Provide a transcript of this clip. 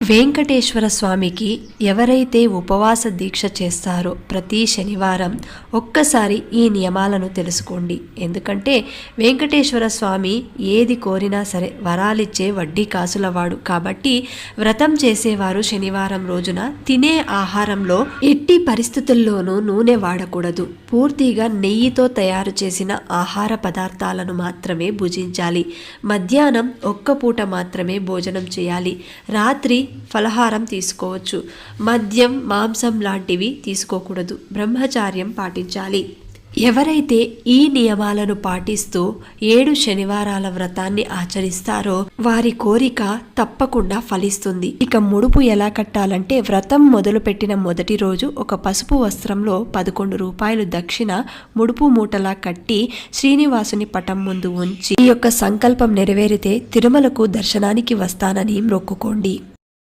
వెంకటేశ్వర స్వామికి ఎవరైతే ఉపవాస దీక్ష చేస్తారో ప్రతి శనివారం ఒక్కసారి ఈ నియమాలను తెలుసుకోండి. ఎందుకంటే వెంకటేశ్వర స్వామి ఏది కోరినా సరే వరాలిచ్చే వడ్డీ కాసులవాడు. కాబట్టి వ్రతం చేసేవారు శనివారం రోజున తినే ఆహారంలో ఎట్టి పరిస్థితుల్లోనూ నూనె వాడకూడదు. పూర్తిగా నెయ్యితో తయారు చేసిన ఆహార పదార్థాలను మాత్రమే భుజించాలి. మధ్యాహ్నం ఒక్క పూట మాత్రమే భోజనం చేయాలి. రాత్రి ఫలహారం తీసుకోవచ్చు. మద్యం, మాంసం లాంటివి తీసుకోకూడదు. బ్రహ్మచార్యం పాటించాలి. ఎవరైతే ఈ నియమాలను పాటిస్తూ 7 శనివారాల వ్రతాన్ని ఆచరిస్తారో వారి కోరిక తప్పకుండా ఫలిస్తుంది. ఇక ముడుపు ఎలా కట్టాలంటే, వ్రతం మొదలుపెట్టిన మొదటి రోజు ఒక పసుపు వస్త్రంలో 11 రూపాయలు దక్షిణ ముడుపు మూటలా కట్టి శ్రీనివాసుని పటం ముందు ఉంచి ఈ యొక్క సంకల్పం నెరవేరితే తిరుమలకు దర్శనానికి వస్తానని మొక్కుకోండి.